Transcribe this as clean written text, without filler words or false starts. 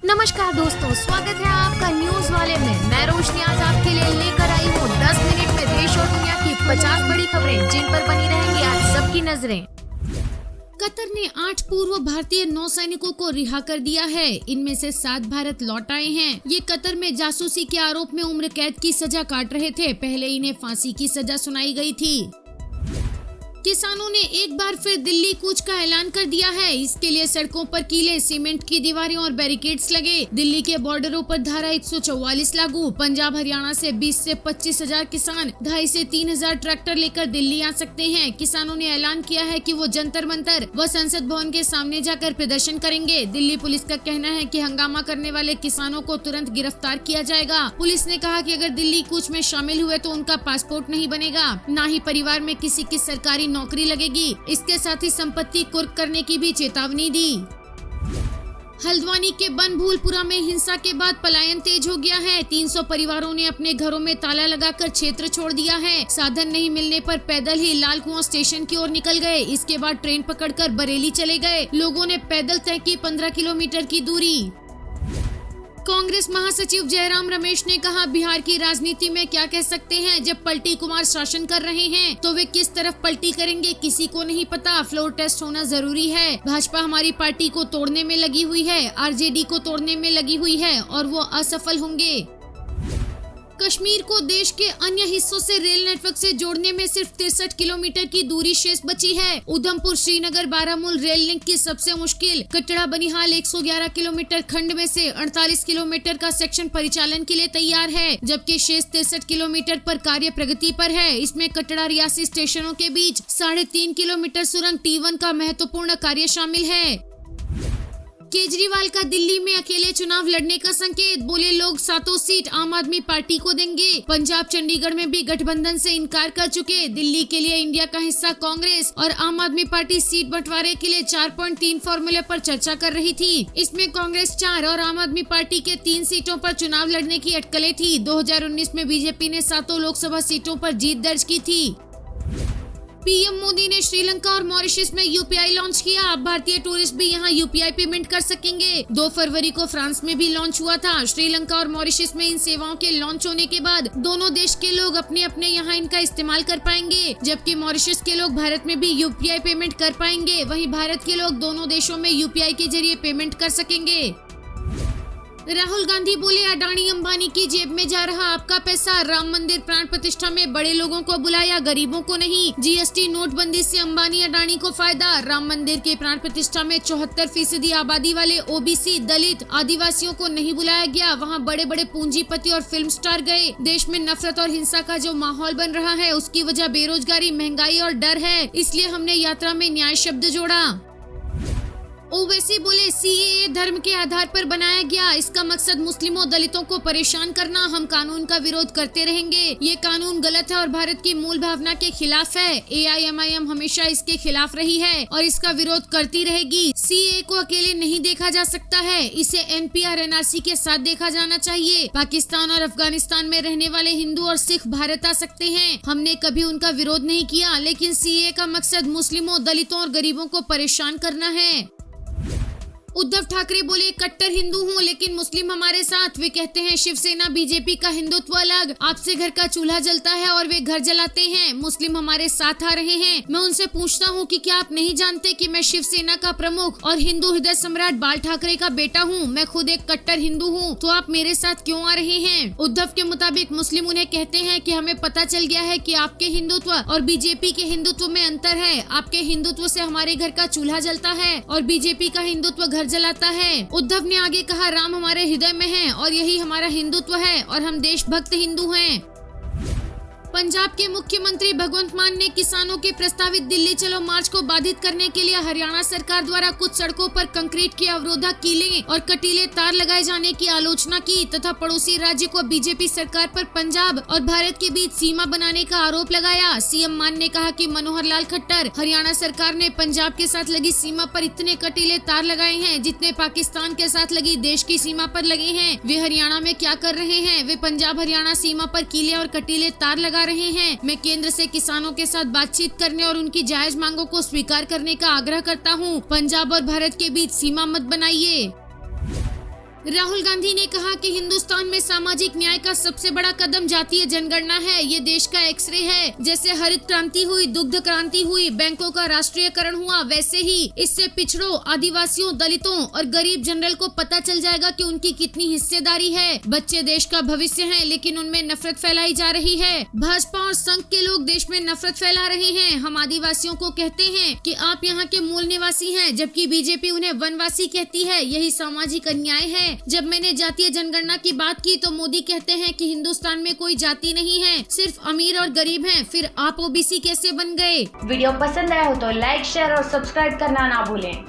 नमस्कार दोस्तों, स्वागत है आपका न्यूज वाले में। मैं रोशनी आज आपके लिए लेकर आई हूँ 10 मिनट में देश और दुनिया की 50 बड़ी खबरें जिन पर बनी रहेंगी आज सबकी नजरें। कतर ने 8 पूर्व भारतीय नौसैनिकों को रिहा कर दिया है। इनमें से 7 भारत लौट आए हैं। ये कतर में जासूसी के आरोप में उम्र कैद की सजा काट रहे थे। पहले इन्हें फांसी की सजा सुनाई गई थी। किसानों ने एक बार फिर दिल्ली कूच का ऐलान कर दिया है। इसके लिए सड़कों पर कीले, सीमेंट की दीवारें और बैरिकेड्स लगे। दिल्ली के बॉर्डरों पर धारा 144 लागू। पंजाब हरियाणा से 20 से 25 हजार किसान 2.5 से 3 हजार ट्रैक्टर लेकर दिल्ली आ सकते हैं। किसानों ने ऐलान किया है कि वो जंतर मंतर व संसद भवन के सामने जाकर प्रदर्शन करेंगे। दिल्ली पुलिस का कहना है कि हंगामा करने वाले किसानों को तुरंत गिरफ्तार किया जाएगा। पुलिस ने कहा कि अगर दिल्ली कूच में शामिल हुए तो उनका पासपोर्ट नहीं बनेगा, न ही परिवार में किसी की सरकारी नौकरी लगेगी। इसके साथ ही संपत्ति कुर्क करने की भी चेतावनी दी। हल्द्वानी के बनभूलपुरा में हिंसा के बाद पलायन तेज हो गया है। 300 परिवारों ने अपने घरों में ताला लगाकर क्षेत्र छोड़ दिया है। साधन नहीं मिलने पर पैदल ही लाल कुआं स्टेशन की ओर निकल गए। इसके बाद ट्रेन पकड़कर बरेली चले गए। लोगों ने पैदल तय की 15 किलोमीटर की दूरी। कांग्रेस महासचिव जयराम रमेश ने कहा, बिहार की राजनीति में क्या कह सकते हैं। जब पलटी कुमार शासन कर रहे हैं तो वे किस तरफ पलटी करेंगे किसी को नहीं पता। फ्लोर टेस्ट होना जरूरी है। भाजपा हमारी पार्टी को तोड़ने में लगी हुई है, आरजेडी को तोड़ने में लगी हुई है और वो असफल होंगे। कश्मीर को देश के अन्य हिस्सों से रेल नेटवर्क से जोड़ने में सिर्फ 63 किलोमीटर की दूरी शेष बची है। उधमपुर श्रीनगर बारामूल रेल लिंक की सबसे मुश्किल कटरा बनिहाल 111 किलोमीटर खंड में से 48 किलोमीटर का सेक्शन परिचालन के लिए तैयार है, जबकि शेष 63 किलोमीटर पर कार्य प्रगति पर है। इसमें कटरा रियासी स्टेशनों के बीच 3.5 किलोमीटर सुरंग T1 का महत्वपूर्ण कार्य शामिल है। केजरीवाल का दिल्ली में अकेले चुनाव लड़ने का संकेत। बोले, लोग 7 सीट आम आदमी पार्टी को देंगे। पंजाब चंडीगढ़ में भी गठबंधन से इनकार कर चुके। दिल्ली के लिए इंडिया का हिस्सा कांग्रेस और आम आदमी पार्टी सीट बंटवारे के लिए 4.3 फॉर्मूले पर चर्चा कर रही थी। इसमें कांग्रेस 4 और आम आदमी पार्टी के 3 सीटों पर चुनाव लड़ने की अटकलें थी। 2019 में बीजेपी ने 7 लोकसभा सीटों पर जीत दर्ज की थी। पीएम मोदी ने श्रीलंका और मॉरिशस में यूपीआई लॉन्च किया। अब भारतीय टूरिस्ट भी यहां यूपीआई पेमेंट कर सकेंगे। 2 फरवरी को फ्रांस में भी लॉन्च हुआ था। श्रीलंका और मॉरिशस में इन सेवाओं के लॉन्च होने के बाद दोनों देश के लोग अपने अपने यहां इनका इस्तेमाल कर पाएंगे, जबकि मॉरिशस के लोग भारत में भी यूपीआई पेमेंट कर पाएंगे। वहीं भारत के लोग दोनों देशों में यूपीआई के जरिए पेमेंट कर सकेंगे। राहुल गांधी बोले, अडानी अंबानी की जेब में जा रहा आपका पैसा। राम मंदिर प्राण प्रतिष्ठा में बड़े लोगों को बुलाया, गरीबों को नहीं। जीएसटी नोटबंदी से अंबानी अडानी को फायदा। राम मंदिर के प्राण प्रतिष्ठा में 74% आबादी वाले ओबीसी, दलित, आदिवासियों को नहीं बुलाया गया। वहां बड़े बड़े पूंजीपति और फिल्म स्टार गए। देश में नफरत और हिंसा का जो माहौल बन रहा है उसकी वजह बेरोजगारी, महंगाई और डर है। इसलिए हमने यात्रा में न्याय शब्द जोड़ा। ओवैसी बोले, सीएए धर्म के आधार पर बनाया गया। इसका मकसद मुस्लिमों, दलितों को परेशान करना। हम कानून का विरोध करते रहेंगे। ये कानून गलत है और भारत की मूल भावना के खिलाफ है। एआईएमआईएम हमेशा इसके खिलाफ रही है और इसका विरोध करती रहेगी। सीएए को अकेले नहीं देखा जा सकता है, इसे एनपीआर एनआरसी के साथ देखा जाना चाहिए। पाकिस्तान और अफगानिस्तान में रहने वाले हिंदू और सिख भारत आ सकते हैं। हमने कभी उनका विरोध नहीं किया, लेकिन सीएए का मकसद मुस्लिमों, दलितों और गरीबों को परेशान करना है। उद्धव ठाकरे बोले, कट्टर हिंदू हूँ लेकिन मुस्लिम हमारे साथ। वे कहते हैं शिवसेना बीजेपी का हिंदुत्व अलग। आपसे घर का चूल्हा जलता है और वे घर जलाते हैं। मुस्लिम हमारे साथ आ रहे हैं। मैं उनसे पूछता हूँ कि क्या आप नहीं जानते कि मैं शिवसेना का प्रमुख और हिंदू हृदय सम्राट बाल ठाकरे का बेटा हूँ। मैं खुद एक कट्टर हिंदू हूँ, तो आप मेरे साथ क्यों आ रहे हैं। उद्धव के मुताबिक मुस्लिम उन्हें कहते हैं कि हमें पता चल गया है कि आपके हिंदुत्व और बीजेपी के हिंदुत्व में अंतर है। आपके हिंदुत्व से हमारे घर का चूल्हा जलता है और बीजेपी का हिंदुत्व घर जलाता है। उद्धव ने आगे कहा, राम हमारे हृदय में है और यही हमारा हिंदुत्व है और हम देशभक्त हिंदू हैं। पंजाब के मुख्यमंत्री भगवंत मान ने किसानों के प्रस्तावित दिल्ली चलो मार्च को बाधित करने के लिए हरियाणा सरकार द्वारा कुछ सड़कों पर कंक्रीट की अवरोधक कीलें और कटीले तार लगाए जाने की आलोचना की तथा पड़ोसी राज्य को बीजेपी सरकार पर पंजाब और भारत के बीच सीमा बनाने का आरोप लगाया। सीएम मान ने कहा कि मनोहर लाल खट्टर, हरियाणा सरकार ने पंजाब के साथ लगी सीमा पर इतने कटीले तार लगाए हैं जितने पाकिस्तान के साथ लगी देश की सीमा पर लगे हैं। वे हरियाणा में क्या कर रहे हैं। वे पंजाब हरियाणा सीमा पर कीले और कटीले तार लगा रहे हैं। मैं केंद्र से किसानों के साथ बातचीत करने और उनकी जायज मांगों को स्वीकार करने का आग्रह करता हूं। पंजाब और भारत के बीच सीमा मत बनाइए। राहुल गांधी ने कहा कि हिंदुस्तान में सामाजिक न्याय का सबसे बड़ा कदम जातीय जनगणना है। ये देश का एक्सरे है। जैसे हरित क्रांति हुई, दुग्ध क्रांति हुई, बैंकों का राष्ट्रीयकरण हुआ, वैसे ही इससे पिछड़ों, आदिवासियों, दलितों और गरीब जनरल को पता चल जाएगा कि उनकी कितनी हिस्सेदारी है। बच्चे देश का भविष्य हैं, लेकिन उनमें नफरत फैलाई जा रही है। भाजपा और संघ के लोग देश में नफरत फैला रहे हैं। हम आदिवासियों को कहते हैं कि आप यहाँ के मूल निवासी हैं, जबकि बीजेपी उन्हें वनवासी कहती है। यही सामाजिक अन्याय है। जब मैंने जातीय जनगणना की बात की तो मोदी कहते हैं कि हिंदुस्तान में कोई जाति नहीं है, सिर्फ अमीर और गरीब हैं। फिर आप ओबीसी कैसे बन गए? वीडियो पसंद आया हो तो लाइक, शेयर और सब्सक्राइब करना ना भूलें।